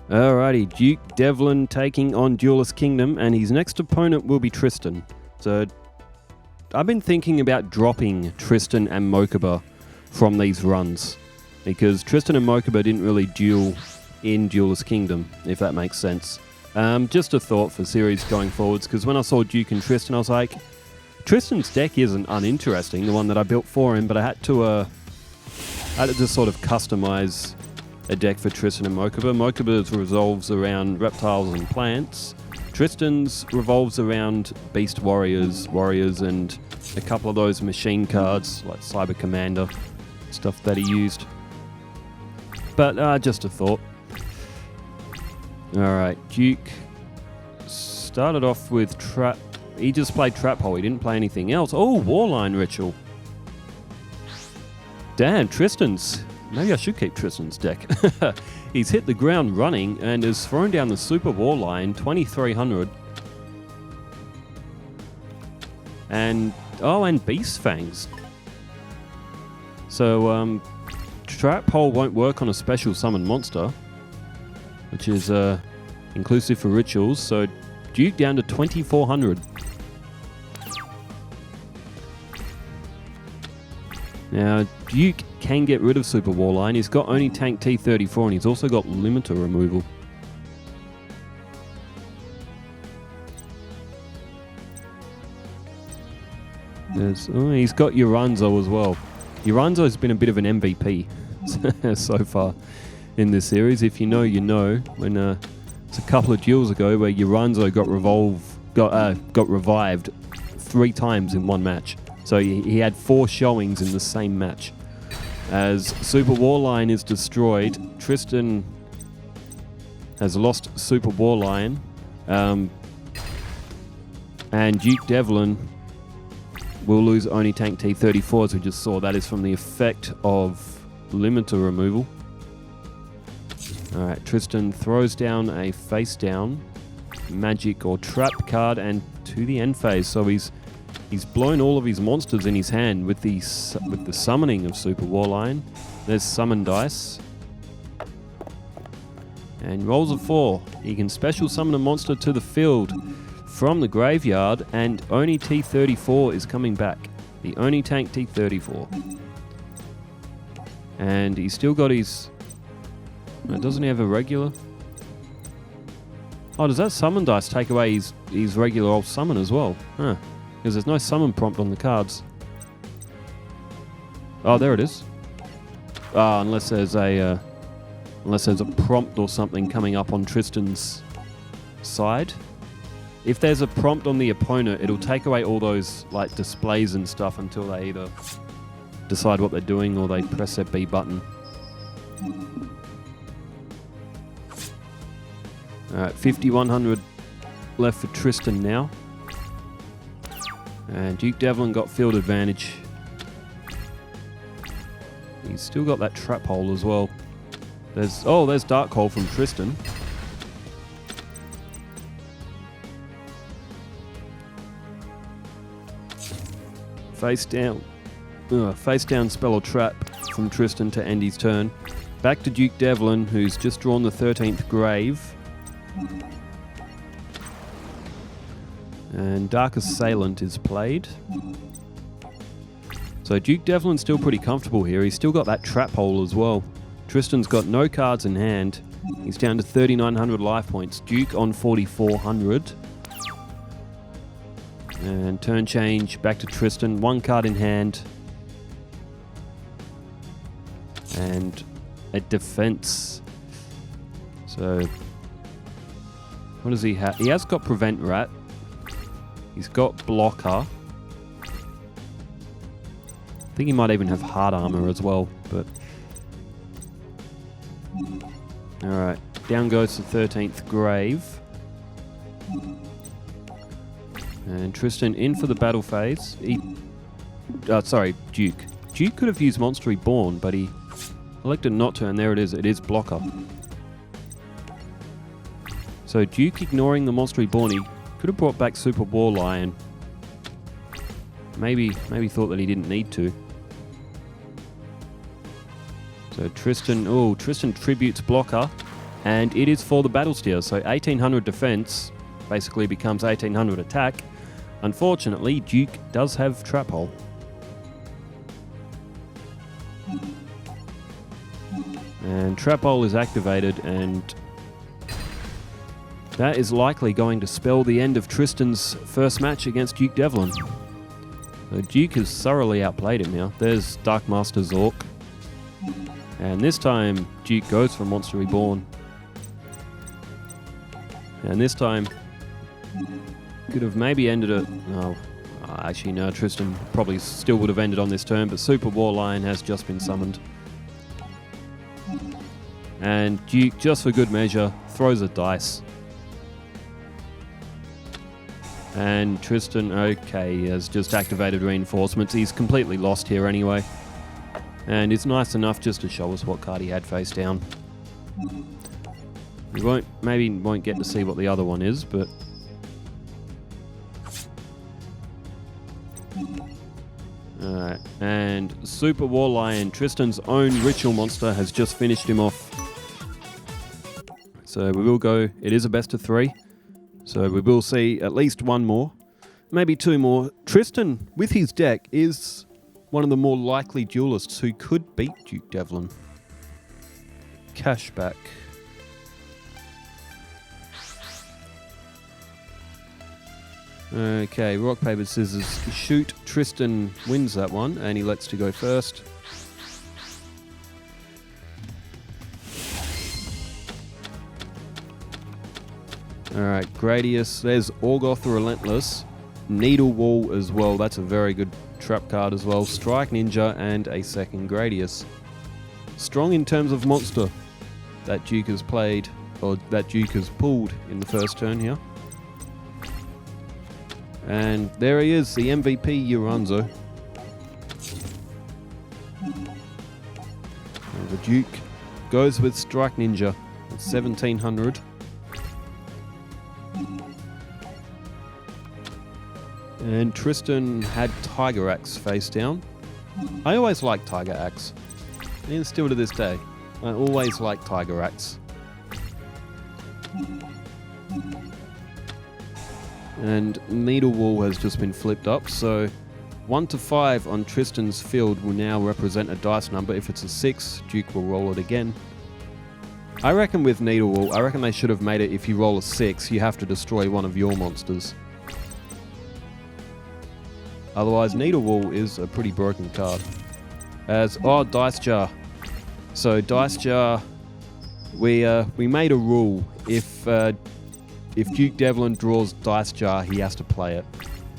Alrighty, Duke Devlin taking on Duelist Kingdom, and his next opponent will be Tristan. So, I've been thinking about dropping Tristan and Mokuba from these runs, because Tristan and Mokuba didn't really duel in Duelist Kingdom, if that makes sense. Just a thought for series going forwards, because when I saw Duke and Tristan, I was like, Tristan's deck isn't uninteresting, the one that I built for him, but I had to just sort of customize a deck for Tristan and Mokuba. Mokuba's revolves around reptiles and plants. Tristan's revolves around beast warriors, and a couple of those machine cards, like Cyber Commander, stuff that he used. But just a thought. Alright, Duke started off with Trap. He just played Trap Hole, he didn't play anything else. Oh, Warline Ritual. Damn, Tristan's... Maybe I should keep Tristan's deck. He's hit the ground running and has thrown down the Super Warline, 2300. And Beast Fangs. So, Trap Hole won't work on a special summon monster, which is inclusive for rituals. So, Duke down to 2400. Now, Duke can get rid of Super Warline. He's got only Tank T34 and he's also got limiter removal. He's got Uranzo as well. Uranzo's been a bit of an MVP so far in this series. If you know, you know. When it's a couple of duels ago where Uranzo got revived 3 times in one match. So he had 4 showings in the same match. As Super Warline is destroyed, Tristan has lost Super Warline, and Duke Devlin will lose Oni Tank T34, as we just saw. That is from the effect of limiter removal. Alright, Tristan throws down a face down magic or trap card and to the end phase. So he's blown all of his monsters in his hand with the summoning of Super Warline. There's summon dice. And rolls a 4. He can special summon a monster to the field from the graveyard, and Oni T34 is coming back. The Oni Tank T34. And he's still got his... doesn't he have a regular? Oh, does that summon dice take away his regular old summon as well? Huh. Because there's no summon prompt on the cards. Oh, there it is. Unless there's a prompt or something coming up on Tristan's side. If there's a prompt on the opponent, it'll take away all those like displays and stuff until they either decide what they're doing or they press their B button. Alright, 5100 left for Tristan now. And Duke Devlin got field advantage. He's still got that trap hole as well. There's Dark Hole from Tristan. Face down spell or trap from Tristan to end his turn. Back to Duke Devlin, who's just drawn the 13th grave. And Dark Assailant is played. So Duke Devlin's still pretty comfortable here. He's still got that trap hole as well. Tristan's got no cards in hand. He's down to 3,900 life points. Duke on 4,400. And turn change back to Tristan. 1 card in hand. And a defense. So what does he have? He has got Prevent Rat. He's got Blocker. I think he might even have Hard Armor as well, but... Alright, down goes the 13th grave. And Tristan in for the battle phase. Duke. Duke could have used Monster Reborn, but he elected not to, and there it is. It is Blocker. So Duke ignoring the Monster Reborn, he could have brought back Super Warline. Maybe thought that he didn't need to. So Tristan tributes Blocker And it is for the battle steer, so 1800 defense basically becomes 1800 attack. Unfortunately, Duke does have trap hole. And trap hole is activated, and that is likely going to spell the end of Tristan's first match against Duke Devlin. So Duke has thoroughly outplayed him now. There's Dark Master Zork. And this time, Duke goes for Monster Reborn. And this time, could have maybe ended it. No, actually no, Tristan probably still would have ended on this turn, but Super War Lion has just been summoned. And Duke, just for good measure, throws a dice. And Tristan, okay, has just activated reinforcements. He's completely lost here anyway. And it's nice enough just to show us what card he had face down. We maybe won't get to see what the other one is, but... Alright, and Super War Lion, Tristan's own ritual monster, has just finished him off. So we will go, it is a best of 3. So we will see at least one more, maybe 2 more. Tristan, with his deck, is one of the more likely duelists who could beat Duke Devlin. Cashback. Okay, rock, paper, scissors, shoot. Tristan wins that one, and he elects to go first. Alright, Gradius. There's Orgoth the Relentless. Needle Wall as well. That's a very good trap card as well. Strike Ninja and a second Gradius. Strong in terms of monster that Duke has played, or that Duke has pulled in the first turn here. And there he is, the MVP Uranzo. And the Duke goes with Strike Ninja at 1700. And Tristan had Tiger Axe face down. I always like Tiger Axe. And still to this day, I always like Tiger Axe. And Needle Wall has just been flipped up, so 1 to 5 on Tristan's field will now represent a dice number. If it's a 6, Duke will roll it again. I reckon with Needle Wall, I reckon they should have made it if you roll a 6, you have to destroy one of your monsters. Otherwise, Needle Wall is a pretty broken card. Dice Jar. So Dice Jar, we made a rule. If Duke Devlin draws Dice Jar, he has to play it.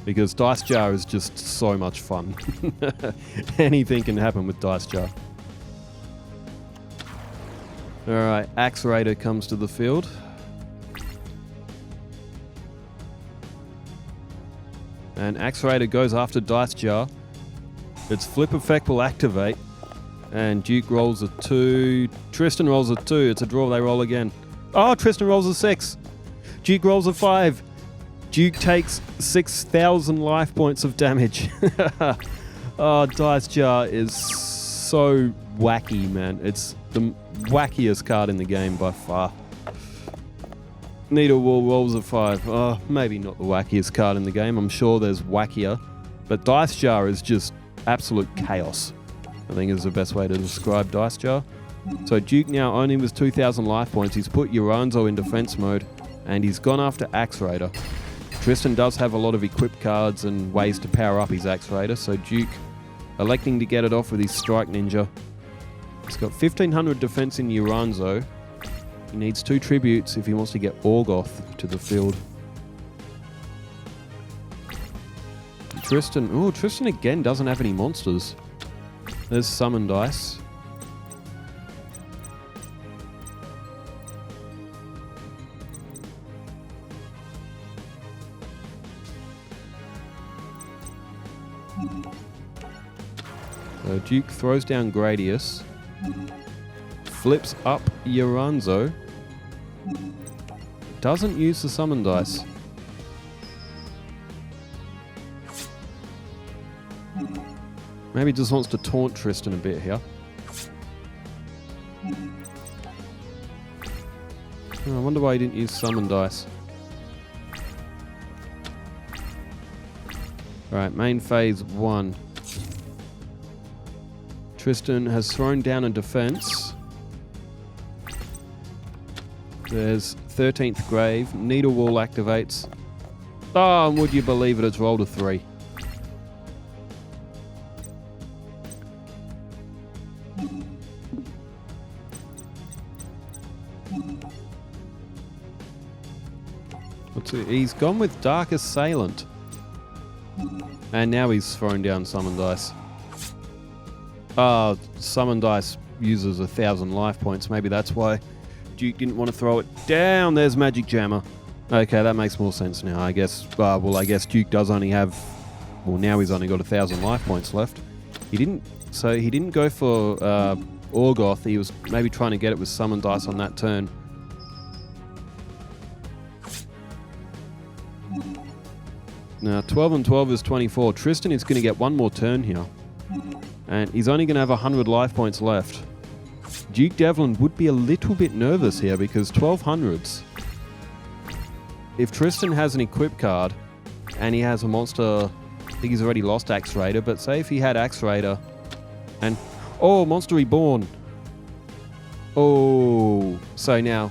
Because Dice Jar is just so much fun. Anything can happen with Dice Jar. Alright, Axe Raider comes to the field. And Axe Raider goes after Dice Jar. Its flip effect will activate. And Duke rolls a 2. Tristan rolls a 2. It's a draw, they roll again. Oh, Tristan rolls a 6. Duke rolls a 5. Duke takes 6,000 life points of damage. Oh, Dice Jar is so wacky, man. It's the wackiest card in the game by far. Needle Wall rolls a 5. Oh, maybe not the wackiest card in the game. I'm sure there's wackier. But Dice Jar is just absolute chaos, I think is the best way to describe Dice Jar. So Duke now only with 2,000 life points. He's put Uranzo in defense mode. And he's gone after Axe Raider. Tristan does have a lot of equipped cards and ways to power up his Axe Raider, so Duke electing to get it off with his Strike Ninja. He's got 1,500 defense in Uranzo. He needs 2 tributes if he wants to get Orgoth to the field. Tristan again doesn't have any monsters. There's Summon Dice. So Duke throws down Gradius, flips up Uranzo, doesn't use the Summon Dice. Maybe just wants to taunt Tristan a bit here. Oh, I wonder why he didn't use summon dice. Alright, main phase 1. Tristan has thrown down a defense. There's 13th grave. Needle wall activates. Oh, and would you believe it, it's rolled a 3. He's gone with Dark Assailant. And now he's thrown down Summon Dice. Summon Dice uses 1,000 life points. Maybe that's why Duke didn't want to throw it down. There's Magic Jammer. Okay, that makes more sense now. I guess, I guess Duke does only have... Well, now he's only got 1,000 life points left. He didn't go for Orgoth. He was maybe trying to get it with Summon Dice on that turn. Now, 12 and 12 is 24. Tristan is going to get one more turn here. And he's only going to have 100 life points left. Duke Devlin would be a little bit nervous here because 1200s. If Tristan has an equip card and he has a monster, I think he's already lost Axe Raider, but say if he had Axe Raider and... Oh, Monster Reborn! Oh, so now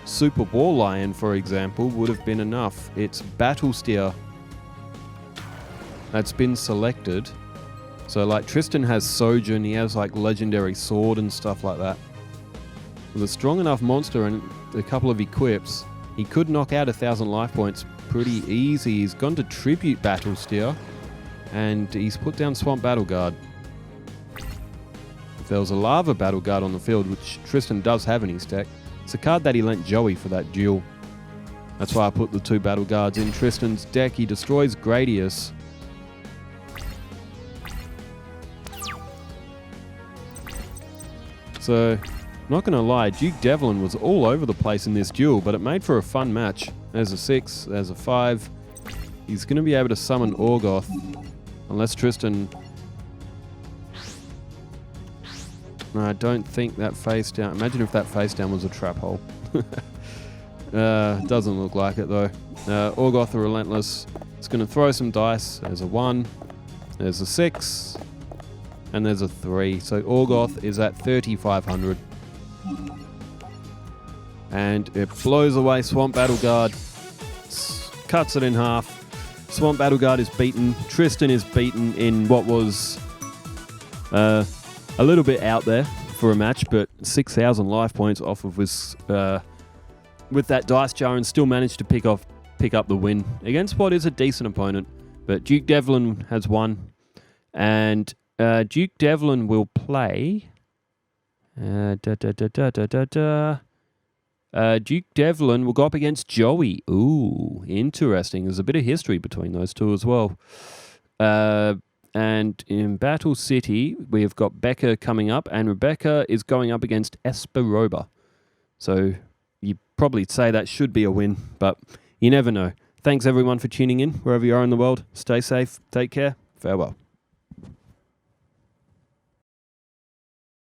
Super War Lion, for example, would have been enough. It's Battle Steer that's been selected. So like Tristan has Sojourn, he has like Legendary Sword and stuff like that. With a strong enough monster and a couple of equips, he could knock out 1,000 life points pretty easy. He's gone to Tribute Battle Steer and he's put down Swamp Battle Guard. If there was a Lava Battle Guard on the field, which Tristan does have in his deck, it's a card that he lent Joey for that duel. That's why I put the 2 Battle Guards in Tristan's deck. He destroys Gradius. So, not going to lie, Duke Devlin was all over the place in this duel, but it made for a fun match. There's a 6, there's a 5. He's going to be able to summon Orgoth, unless Tristan... No, I don't think that face down... Imagine if that face down was a trap hole. Doesn't look like it though. Orgoth the Relentless. It's going to throw some dice. There's a 1, there's a 6... and there's a 3. So Orgoth is at 3,500. And it blows away Swamp Battle Guard. Cuts it in half. Swamp Battle Guard is beaten. Tristan is beaten in what was a little bit out there for a match, but 6,000 life points off of with that dice jar, and still managed to pick up the win against what is a decent opponent. But Duke Devlin has won, and Duke Devlin will play... Duke Devlin will go up against Joey. Ooh, interesting. There's a bit of history between those two as well. And in Battle City, we've got Becca coming up, and Rebecca is going up against Esperoba. So you probably say that should be a win, but you never know. Thanks everyone for tuning in, wherever you are in the world. Stay safe, take care, farewell.